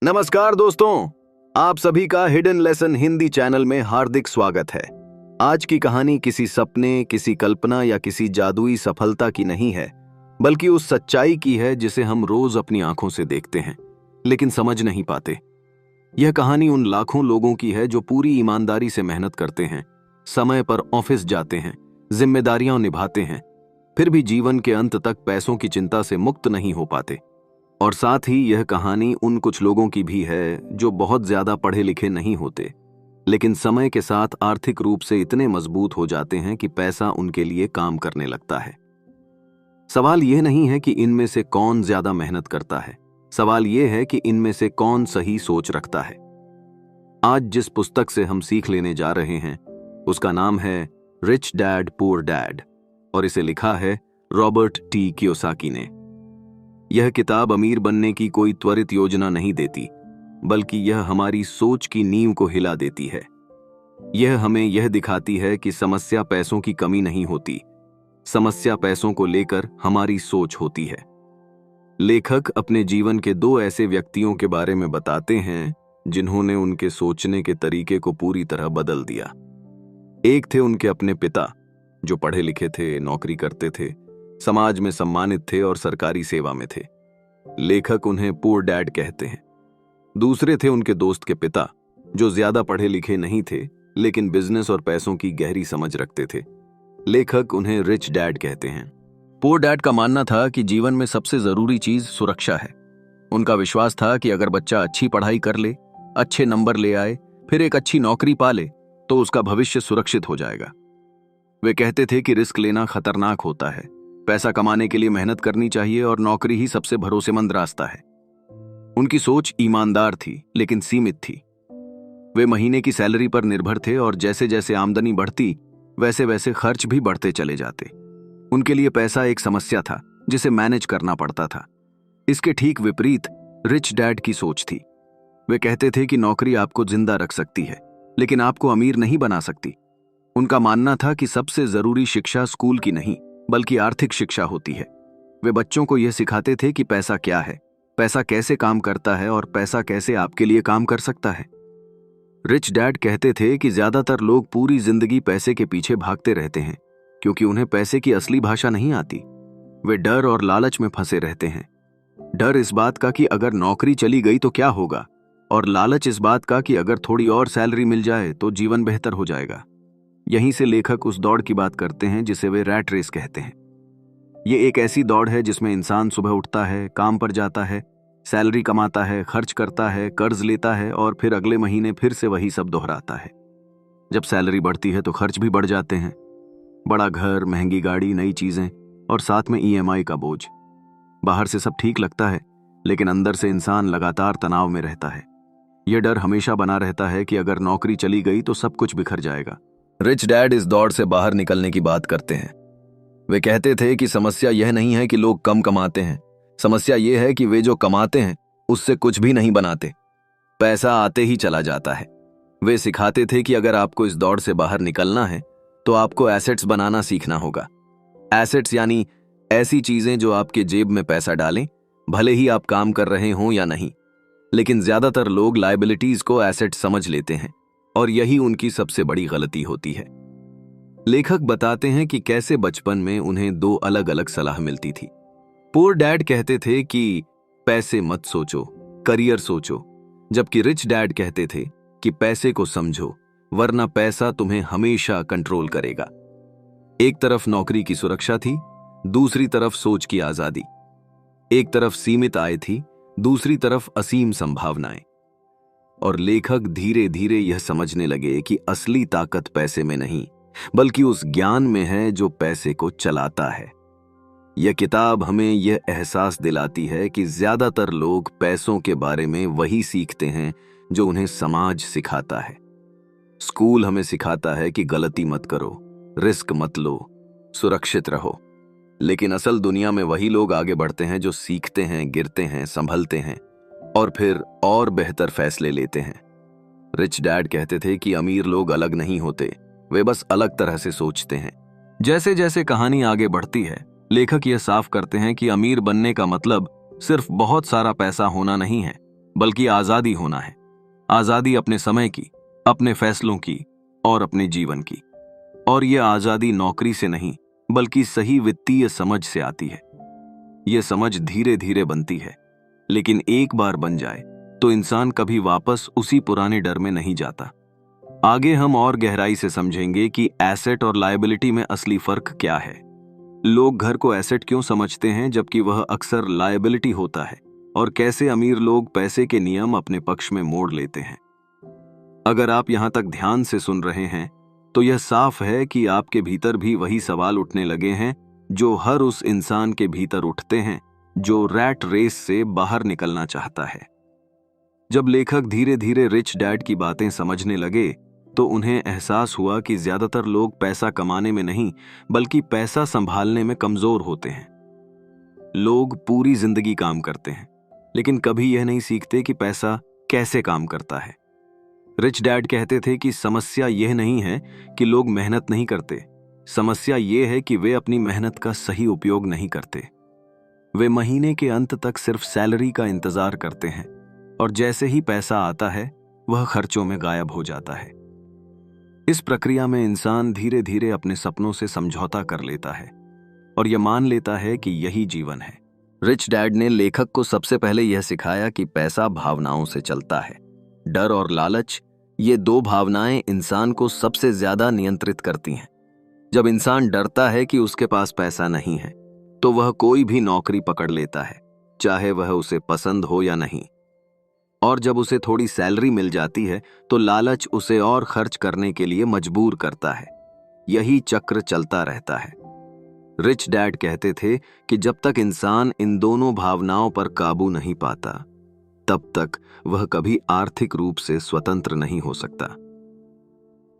नमस्कार दोस्तों, आप सभी का हिडन लेसन हिंदी चैनल में हार्दिक स्वागत है। आज की कहानी किसी सपने, किसी कल्पना या किसी जादुई सफलता की नहीं है, बल्कि उस सच्चाई की है जिसे हम रोज अपनी आंखों से देखते हैं लेकिन समझ नहीं पाते। यह कहानी उन लाखों लोगों की है जो पूरी ईमानदारी से मेहनत करते हैं, समय पर ऑफिस जाते हैं, जिम्मेदारियां निभाते हैं, फिर भी जीवन के अंत तक पैसों की चिंता से मुक्त नहीं हो पाते। और साथ ही यह कहानी उन कुछ लोगों की भी है जो बहुत ज्यादा पढ़े लिखे नहीं होते, लेकिन समय के साथ आर्थिक रूप से इतने मजबूत हो जाते हैं कि पैसा उनके लिए काम करने लगता है। सवाल यह नहीं है कि इनमें से कौन ज्यादा मेहनत करता है, सवाल यह है कि इनमें से कौन सही सोच रखता है। आज जिस पुस्तक से हम सीख लेने जा रहे हैं उसका नाम है रिच डैड पुअर डैड और इसे लिखा है रॉबर्ट टी कियोसाकी ने। यह किताब अमीर बनने की कोई त्वरित योजना नहीं देती, बल्कि यह हमारी सोच की नींव को हिला देती है। यह हमें यह दिखाती है कि समस्या पैसों की कमी नहीं होती, समस्या पैसों को लेकर हमारी सोच होती है। लेखक अपने जीवन के दो ऐसे व्यक्तियों के बारे में बताते हैं जिन्होंने उनके सोचने के तरीके को पूरी तरह बदल दिया। एक थे उनके अपने पिता, जो पढ़े लिखे थे, नौकरी करते थे, समाज में सम्मानित थे और सरकारी सेवा में थे। लेखक उन्हें पुअर डैड कहते हैं। दूसरे थे उनके दोस्त के पिता, जो ज्यादा पढ़े लिखे नहीं थे लेकिन बिजनेस और पैसों की गहरी समझ रखते थे। लेखक उन्हें रिच डैड कहते हैं। पुअर डैड का मानना था कि जीवन में सबसे जरूरी चीज सुरक्षा है। उनका विश्वास था कि अगर बच्चा अच्छी पढ़ाई कर ले, अच्छे नंबर ले आए, फिर एक अच्छी नौकरी पा ले, तो उसका भविष्य सुरक्षित हो जाएगा। वे कहते थे कि रिस्क लेना खतरनाक होता है, पैसा कमाने के लिए मेहनत करनी चाहिए और नौकरी ही सबसे भरोसेमंद रास्ता है। उनकी सोच ईमानदार थी लेकिन सीमित थी। वे महीने की सैलरी पर निर्भर थे और जैसे जैसे आमदनी बढ़ती वैसे वैसे खर्च भी बढ़ते चले जाते। उनके लिए पैसा एक समस्या था जिसे मैनेज करना पड़ता था। इसके ठीक विपरीत रिच डैड की सोच थी। वे कहते थे कि नौकरी आपको जिंदा रख सकती है लेकिन आपको अमीर नहीं बना सकती। उनका मानना था कि सबसे जरूरी शिक्षा स्कूल की नहीं बल्कि आर्थिक शिक्षा होती है। वे बच्चों को यह सिखाते थे कि पैसा क्या है, पैसा कैसे काम करता है और पैसा कैसे आपके लिए काम कर सकता है। रिच डैड कहते थे कि ज्यादातर लोग पूरी जिंदगी पैसे के पीछे भागते रहते हैं क्योंकि उन्हें पैसे की असली भाषा नहीं आती। वे डर और लालच में फंसे रहते हैं। डर इस बात का कि अगर नौकरी चली गई तो क्या होगा, और लालच इस बात का कि अगर थोड़ी और सैलरी मिल जाए तो जीवन बेहतर हो जाएगा। यहीं से लेखक उस दौड़ की बात करते हैं जिसे वे रैट रेस कहते हैं। ये एक ऐसी दौड़ है जिसमें इंसान सुबह उठता है, काम पर जाता है, सैलरी कमाता है, खर्च करता है, कर्ज लेता है और फिर अगले महीने फिर से वही सब दोहराता है। जब सैलरी बढ़ती है तो खर्च भी बढ़ जाते हैं। बड़ा घर, महंगी गाड़ी, नई चीजें और साथ में ईएमआई का बोझ। बाहर से सब ठीक लगता है लेकिन अंदर से इंसान लगातार तनाव में रहता है। यह डर हमेशा बना रहता है कि अगर नौकरी चली गई तो सब कुछ बिखर जाएगा। रिच डैड इस दौड़ से बाहर निकलने की बात करते हैं। वे कहते थे कि समस्या यह नहीं है कि लोग कम कमाते हैं, समस्या यह है कि वे जो कमाते हैं उससे कुछ भी नहीं बनाते, पैसा आते ही चला जाता है। वे सिखाते थे कि अगर आपको इस दौड़ से बाहर निकलना है तो आपको एसेट्स बनाना सीखना होगा। एसेट्स यानी ऐसी चीजें जो आपके जेब में पैसा डालें, भले ही आप काम कर रहे हों या नहीं। लेकिन ज्यादातर लोग लायबिलिटीज को एसेट समझ लेते हैं और यही उनकी सबसे बड़ी गलती होती है। लेखक बताते हैं कि कैसे बचपन में उन्हें दो अलग अलग सलाह मिलती थी। पुअर डैड कहते थे कि पैसे मत सोचो, करियर सोचो, जबकि रिच डैड कहते थे कि पैसे को समझो वरना पैसा तुम्हें हमेशा कंट्रोल करेगा। एक तरफ नौकरी की सुरक्षा थी, दूसरी तरफ सोच की आजादी। एक तरफ सीमित आय थी, दूसरी तरफ असीम संभावनाएं। और लेखक धीरे धीरे यह समझने लगे कि असली ताकत पैसे में नहीं बल्कि उस ज्ञान में है जो पैसे को चलाता है। यह किताब हमें यह एहसास दिलाती है कि ज्यादातर लोग पैसों के बारे में वही सीखते हैं जो उन्हें समाज सिखाता है। स्कूल हमें सिखाता है कि गलती मत करो, रिस्क मत लो, सुरक्षित रहो। लेकिन असल दुनिया में वही लोग आगे बढ़ते हैं जो सीखते हैं, गिरते हैं, संभलते हैं और फिर और बेहतर फैसले लेते हैं। रिच डैड कहते थे कि अमीर लोग अलग नहीं होते, वे बस अलग तरह से सोचते हैं। जैसे जैसे कहानी आगे बढ़ती है, लेखक यह साफ करते हैं कि अमीर बनने का मतलब सिर्फ बहुत सारा पैसा होना नहीं है, बल्कि आजादी होना है। आजादी अपने समय की, अपने फैसलों की और अपने जीवन की। और यह आजादी नौकरी से नहीं, बल्कि सही वित्तीय समझ से आती है। यह समझ धीरे धीरे बनती है, लेकिन एक बार बन जाए तो इंसान कभी वापस उसी पुराने डर में नहीं जाता। आगे हम और गहराई से समझेंगे कि एसेट और लायबिलिटी में असली फर्क क्या है। लोग घर को एसेट क्यों समझते हैं जबकि वह अक्सर लायबिलिटी होता है, और कैसे अमीर लोग पैसे के नियम अपने पक्ष में मोड़ लेते हैं। अगर आप यहां तक ध्यान से सुन रहे हैं तो यह साफ है कि आपके भीतर भी वही सवाल उठने लगे हैं जो हर उस इंसान के भीतर उठते हैं जो रैट रेस से बाहर निकलना चाहता है। जब लेखक धीरे धीरे रिच डैड की बातें समझने लगे तो उन्हें एहसास हुआ कि ज्यादातर लोग पैसा कमाने में नहीं, बल्कि पैसा संभालने में कमजोर होते हैं। लोग पूरी जिंदगी काम करते हैं, लेकिन कभी यह नहीं सीखते कि पैसा कैसे काम करता है। रिच डैड कहते थे कि समस्या यह नहीं है कि लोग मेहनत नहीं करते, समस्या यह है कि वे अपनी मेहनत का सही उपयोग नहीं करते। वे महीने के अंत तक सिर्फ सैलरी का इंतजार करते हैं, और जैसे ही पैसा आता है वह खर्चों में गायब हो जाता है। इस प्रक्रिया में इंसान धीरे धीरे अपने सपनों से समझौता कर लेता है और यह मान लेता है कि यही जीवन है। रिच डैड ने लेखक को सबसे पहले यह सिखाया कि पैसा भावनाओं से चलता है। डर और लालच, ये दो भावनाएं इंसान को सबसे ज्यादा नियंत्रित करती हैं। जब इंसान डरता है कि उसके पास पैसा नहीं है तो वह कोई भी नौकरी पकड़ लेता है, चाहे वह उसे पसंद हो या नहीं। और जब उसे थोड़ी सैलरी मिल जाती है तो लालच उसे और खर्च करने के लिए मजबूर करता है। यही चक्र चलता रहता है। रिच डैड कहते थे कि जब तक इंसान इन दोनों भावनाओं पर काबू नहीं पाता, तब तक वह कभी आर्थिक रूप से स्वतंत्र नहीं हो सकता।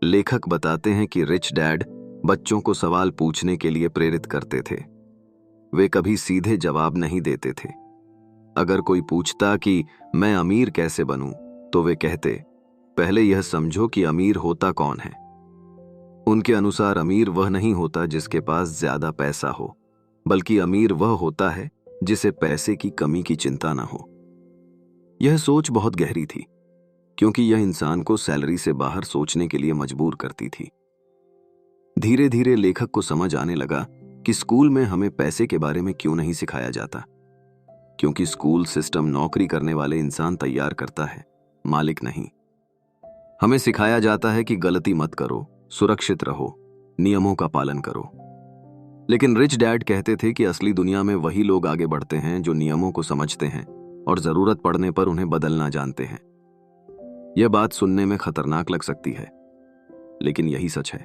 लेखक बताते हैं कि रिच डैड बच्चों को सवाल पूछने के लिए प्रेरित करते थे। वे कभी सीधे जवाब नहीं देते थे। अगर कोई पूछता कि मैं अमीर कैसे बनूं, तो वे कहते, पहले यह समझो कि अमीर होता कौन है। उनके अनुसार अमीर वह नहीं होता जिसके पास ज्यादा पैसा हो, बल्कि अमीर वह होता है जिसे पैसे की कमी की चिंता ना हो। यह सोच बहुत गहरी थी, क्योंकि यह इंसान को सैलरी से बाहर सोचने के लिए मजबूर करती थी। धीरे धीरे लेखक को समझ आने लगा कि स्कूल में हमें पैसे के बारे में क्यों नहीं सिखाया जाता। क्योंकि स्कूल सिस्टम नौकरी करने वाले इंसान तैयार करता है, मालिक नहीं। हमें सिखाया जाता है कि गलती मत करो, सुरक्षित रहो, नियमों का पालन करो। लेकिन रिच डैड कहते थे कि असली दुनिया में वही लोग आगे बढ़ते हैं जो नियमों को समझते हैं और जरूरत पड़ने पर उन्हें बदलना जानते हैं। यह बात सुनने में खतरनाक लग सकती है, लेकिन यही सच है।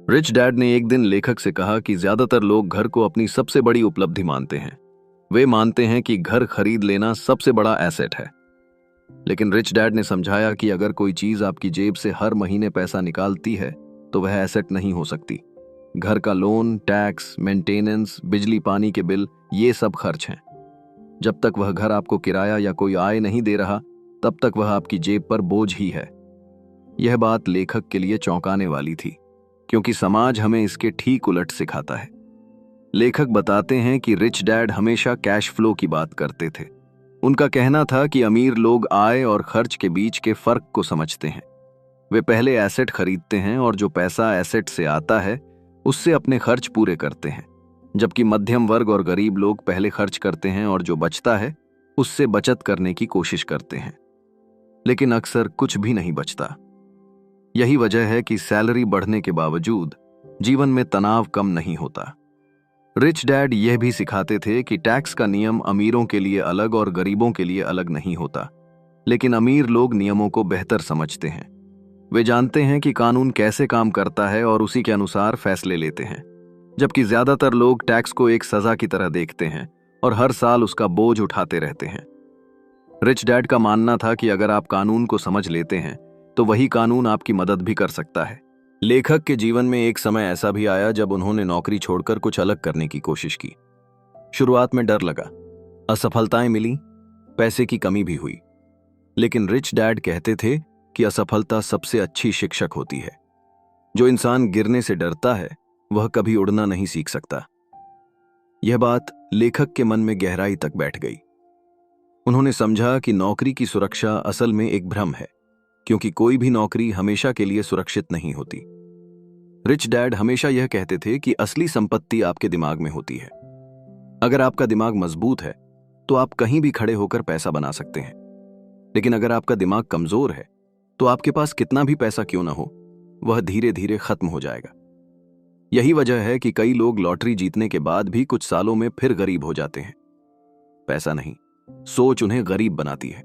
रिच डैड ने एक दिन लेखक से कहा कि ज्यादातर लोग घर को अपनी सबसे बड़ी उपलब्धि मानते हैं। वे मानते हैं कि घर खरीद लेना सबसे बड़ा एसेट है। लेकिन रिच डैड ने समझाया कि अगर कोई चीज आपकी जेब से हर महीने पैसा निकालती है तो वह एसेट नहीं हो सकती। घर का लोन, टैक्स, मेंटेनेंस, बिजली पानी के बिल, ये सब खर्च हैं। जब तक वह घर आपको किराया या कोई आय नहीं दे रहा, तब तक वह आपकी जेब पर बोझ ही है। यह बात लेखक के लिए चौंकाने वाली थी, क्योंकि समाज हमें इसके ठीक उलट सिखाता है। लेखक बताते हैं कि रिच डैड हमेशा कैश फ्लो की बात करते थे। उनका कहना था कि अमीर लोग आय और खर्च के बीच के फर्क को समझते हैं। वे पहले एसेट खरीदते हैं और जो पैसा एसेट से आता है उससे अपने खर्च पूरे करते हैं, जबकि मध्यम वर्ग और गरीब लोग पहले खर्च करते हैं और जो बचता है उससे बचत करने की कोशिश करते हैं। लेकिन अक्सर कुछ भी नहीं बचता। यही वजह है कि सैलरी बढ़ने के बावजूद जीवन में तनाव कम नहीं होता। रिच डैड यह भी सिखाते थे कि टैक्स का नियम अमीरों के लिए अलग और गरीबों के लिए अलग नहीं होता, लेकिन अमीर लोग नियमों को बेहतर समझते हैं। वे जानते हैं कि कानून कैसे काम करता है और उसी के अनुसार फैसले लेते हैं, जबकि ज्यादातर लोग टैक्स को एक सजा की तरह देखते हैं और हर साल उसका बोझ उठाते रहते हैं। रिच डैड का मानना था कि अगर आप कानून को समझ लेते हैं तो वही कानून आपकी मदद भी कर सकता है। लेखक के जीवन में एक समय ऐसा भी आया जब उन्होंने नौकरी छोड़कर कुछ अलग करने की कोशिश की। शुरुआत में डर लगा, असफलताएं मिली, पैसे की कमी भी हुई। लेकिन रिच डैड कहते थे कि असफलता सबसे अच्छी शिक्षक होती है। जो इंसान गिरने से डरता है वह कभी उड़ना नहीं सीख सकता। यह बात लेखक के मन में गहराई तक बैठ गई। उन्होंने समझा कि नौकरी की सुरक्षा असल में एक भ्रम है, क्योंकि कोई भी नौकरी हमेशा के लिए सुरक्षित नहीं होती। रिच डैड हमेशा यह कहते थे कि असली संपत्ति आपके दिमाग में होती है। अगर आपका दिमाग मजबूत है तो आप कहीं भी खड़े होकर पैसा बना सकते हैं, लेकिन अगर आपका दिमाग कमजोर है तो आपके पास कितना भी पैसा क्यों ना हो, वह धीरे धीरे खत्म हो जाएगा। यही वजह है कि कई लोग लॉटरी जीतने के बाद भी कुछ सालों में फिर गरीब हो जाते हैं। पैसा नहीं, सोच उन्हें गरीब बनाती है।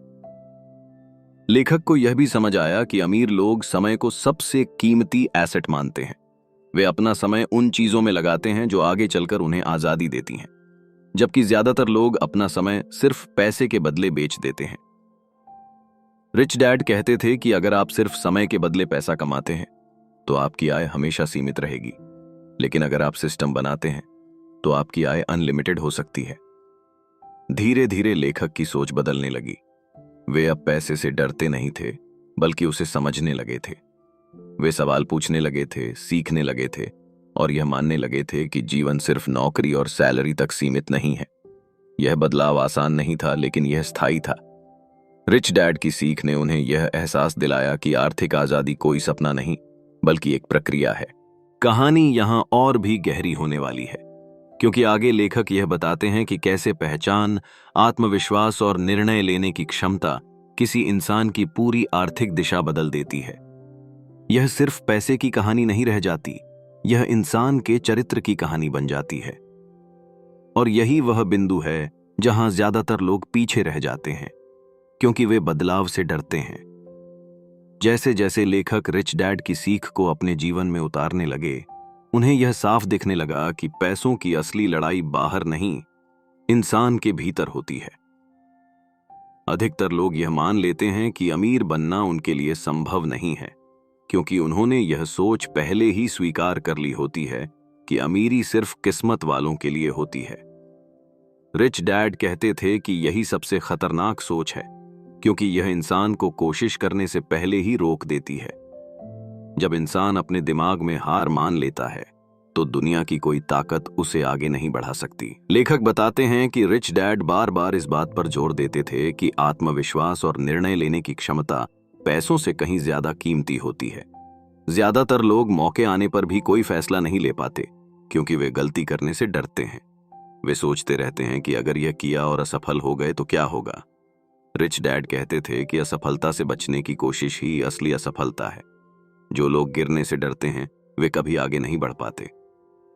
लेखक को यह भी समझ आया कि अमीर लोग समय को सबसे कीमती एसेट मानते हैं। वे अपना समय उन चीजों में लगाते हैं जो आगे चलकर उन्हें आजादी देती हैं, जबकि ज्यादातर लोग अपना समय सिर्फ पैसे के बदले बेच देते हैं। रिच डैड कहते थे कि अगर आप सिर्फ समय के बदले पैसा कमाते हैं तो आपकी आय हमेशा सीमित रहेगी, लेकिन अगर आप सिस्टम बनाते हैं तो आपकी आय अनलिमिटेड हो सकती है। धीरे धीरे लेखक की सोच बदलने लगी। वे अब पैसे से डरते नहीं थे, बल्कि उसे समझने लगे थे। वे सवाल पूछने लगे थे, सीखने लगे थे, और यह मानने लगे थे कि जीवन सिर्फ नौकरी और सैलरी तक सीमित नहीं है। यह बदलाव आसान नहीं था, लेकिन यह स्थायी था। रिच डैड की सीख ने उन्हें यह एहसास दिलाया कि आर्थिक आजादी कोई सपना नहीं, बल्कि एक प्रक्रिया है। कहानी यहां और भी गहरी होने वाली है, क्योंकि आगे लेखक यह बताते हैं कि कैसे पहचान, आत्मविश्वास और निर्णय लेने की क्षमता किसी इंसान की पूरी आर्थिक दिशा बदल देती है। यह सिर्फ पैसे की कहानी नहीं रह जाती, यह इंसान के चरित्र की कहानी बन जाती है। और यही वह बिंदु है जहां ज्यादातर लोग पीछे रह जाते हैं, क्योंकि वे बदलाव से डरते हैं। जैसे जैसे लेखक रिच डैड की सीख को अपने जीवन में उतारने लगे, उन्हें यह साफ दिखने लगा कि पैसों की असली लड़ाई बाहर नहीं, इंसान के भीतर होती है। अधिकतर लोग यह मान लेते हैं कि अमीर बनना उनके लिए संभव नहीं है, क्योंकि उन्होंने यह सोच पहले ही स्वीकार कर ली होती है कि अमीरी सिर्फ किस्मत वालों के लिए होती है। रिच डैड कहते थे कि यही सबसे खतरनाक सोच है, क्योंकि यह इंसान को कोशिश करने से पहले ही रोक देती है। जब इंसान अपने दिमाग में हार मान लेता है तो दुनिया की कोई ताकत उसे आगे नहीं बढ़ा सकती। लेखक बताते हैं कि रिच डैड बार बार इस बात पर जोर देते थे कि आत्मविश्वास और निर्णय लेने की क्षमता पैसों से कहीं ज्यादा कीमती होती है। ज्यादातर लोग मौके आने पर भी कोई फैसला नहीं ले पाते, क्योंकि वे गलती करने से डरते हैं। वे सोचते रहते हैं कि अगर यह किया और असफल हो गए तो क्या होगा। रिच डैड कहते थे कि असफलता से बचने की कोशिश ही असली असफलता है। जो लोग गिरने से डरते हैं वे कभी आगे नहीं बढ़ पाते,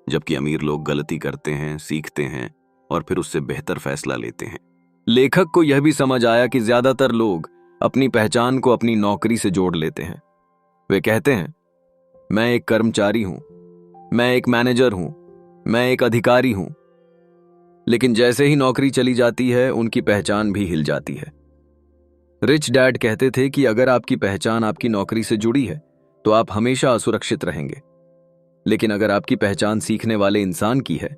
जबकि अमीर लोग गलती करते हैं, सीखते हैं और फिर उससे बेहतर फैसला लेते हैं। लेखक को यह भी समझ आया कि ज्यादातर लोग अपनी पहचान को अपनी नौकरी से जोड़ लेते हैं। वे कहते हैं, मैं एक कर्मचारी हूं, मैं एक मैनेजर हूं, मैं एक अधिकारी हूं। लेकिन जैसे ही नौकरी चली जाती है, उनकी पहचान भी हिल जाती है। रिच डैड कहते थे कि अगर आपकी पहचान आपकी नौकरी से जुड़ी है तो आप हमेशा असुरक्षित रहेंगे, लेकिन अगर आपकी पहचान सीखने वाले इंसान की है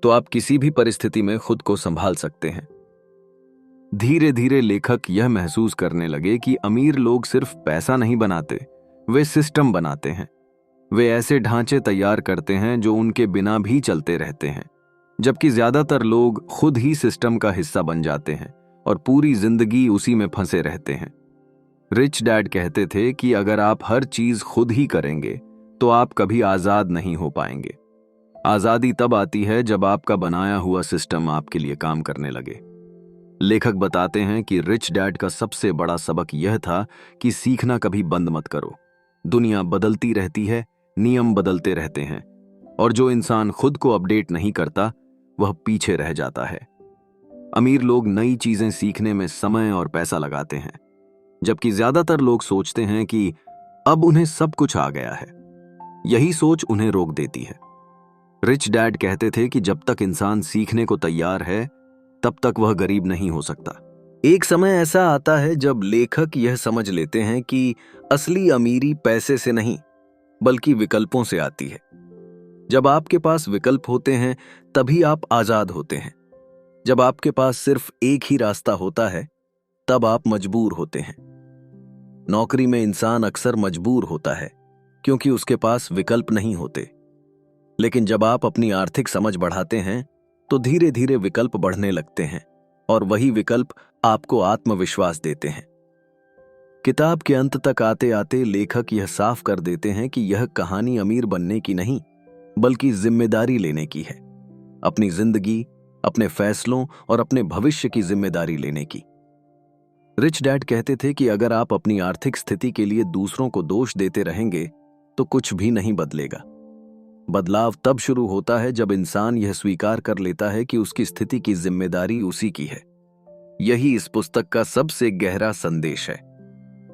तो आप किसी भी परिस्थिति में खुद को संभाल सकते हैं। धीरे धीरे लेखक यह महसूस करने लगे कि अमीर लोग सिर्फ पैसा नहीं बनाते, वे सिस्टम बनाते हैं। वे ऐसे ढांचे तैयार करते हैं जो उनके बिना भी चलते रहते हैं, जबकि ज्यादातर लोग खुद ही सिस्टम का हिस्सा बन जाते हैं और पूरी जिंदगी उसी में फंसे रहते हैं। रिच डैड कहते थे कि अगर आप हर चीज खुद ही करेंगे तो आप कभी आजाद नहीं हो पाएंगे। आजादी तब आती है जब आपका बनाया हुआ सिस्टम आपके लिए काम करने लगे। लेखक बताते हैं कि रिच डैड का सबसे बड़ा सबक यह था कि सीखना कभी बंद मत करो। दुनिया बदलती रहती है, नियम बदलते रहते हैं, और जो इंसान खुद को अपडेट नहीं करता वह पीछे रह जाता है। अमीर लोग नई चीजें सीखने में समय और पैसा लगाते हैं, जबकि ज्यादातर लोग सोचते हैं कि अब उन्हें सब कुछ आ गया है। यही सोच उन्हें रोक देती है। रिच डैड कहते थे कि जब तक इंसान सीखने को तैयार है तब तक वह गरीब नहीं हो सकता। एक समय ऐसा आता है जब लेखक यह समझ लेते हैं कि असली अमीरी पैसे से नहीं बल्कि विकल्पों से आती है। जब आपके पास विकल्प होते हैं तभी आप आजाद होते हैं। जब आपके पास सिर्फ एक ही रास्ता होता है तब आप मजबूर होते हैं। नौकरी में इंसान अक्सर मजबूर होता है क्योंकि उसके पास विकल्प नहीं होते, लेकिन जब आप अपनी आर्थिक समझ बढ़ाते हैं तो धीरे धीरे विकल्प बढ़ने लगते हैं। और वही विकल्प आपको आत्मविश्वास देते हैं। किताब के अंत तक आते आते लेखक यह साफ कर देते हैं कि यह कहानी अमीर बनने की नहीं, बल्कि जिम्मेदारी लेने की है। अपनी जिंदगी, अपने फैसलों और अपने भविष्य की जिम्मेदारी लेने की। रिच डैड कहते थे कि अगर आप अपनी आर्थिक स्थिति के लिए दूसरों को दोष देते रहेंगे तो कुछ भी नहीं बदलेगा। बदलाव तब शुरू होता है जब इंसान यह स्वीकार कर लेता है कि उसकी स्थिति की जिम्मेदारी उसी की है। यही इस पुस्तक का सबसे गहरा संदेश है।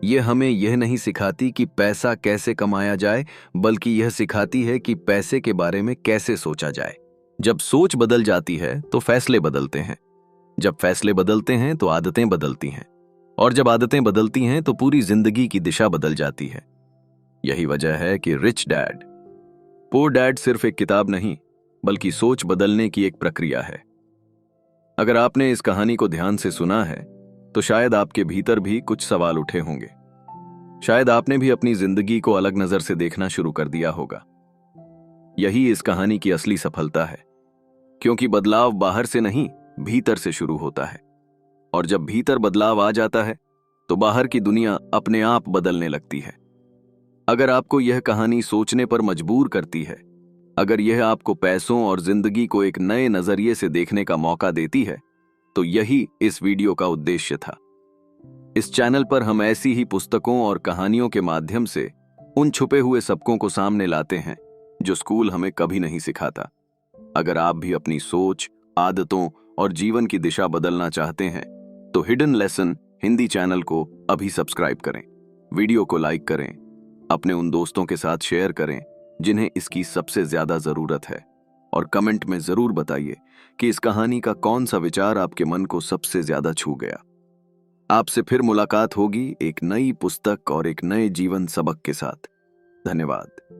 यह हमें यह नहीं सिखाती कि पैसा कैसे कमाया जाए, बल्कि यह सिखाती है कि पैसे के बारे में कैसे सोचा जाए। जब सोच बदल जाती है तो फैसले बदलते हैं, जब फैसले बदलते हैं तो आदतें बदलती हैं, और जब आदतें बदलती हैं तो पूरी जिंदगी की दिशा बदल जाती है। यही वजह है कि रिच डैड पुअर डैड सिर्फ एक किताब नहीं, बल्कि सोच बदलने की एक प्रक्रिया है। अगर आपने इस कहानी को ध्यान से सुना है तो शायद आपके भीतर भी कुछ सवाल उठे होंगे। शायद आपने भी अपनी जिंदगी को अलग नजर से देखना शुरू कर दिया होगा। यही इस कहानी की असली सफलता है, क्योंकि बदलाव बाहर से नहीं, भीतर से शुरू होता है। और जब भीतर बदलाव आ जाता है तो बाहर की दुनिया अपने आप बदलने लगती है। अगर आपको यह कहानी सोचने पर मजबूर करती है, अगर यह आपको पैसों और जिंदगी को एक नए नजरिए से देखने का मौका देती है, तो यही इस वीडियो का उद्देश्य था। इस चैनल पर हम ऐसी ही पुस्तकों और कहानियों के माध्यम से उन छुपे हुए सबकों को सामने लाते हैं जो स्कूल हमें कभी नहीं सिखाता। अगर आप भी अपनी सोच, आदतों और जीवन की दिशा बदलना चाहते हैं तो हिडन लेसन हिंदी चैनल को अभी सब्सक्राइब करें, वीडियो को लाइक करें, अपने उन दोस्तों के साथ शेयर करें जिन्हें इसकी सबसे ज्यादा जरूरत है, और कमेंट में जरूर बताइए कि इस कहानी का कौन सा विचार आपके मन को सबसे ज्यादा छू गया। आपसे फिर मुलाकात होगी एक नई पुस्तक और एक नए जीवन सबक के साथ। धन्यवाद।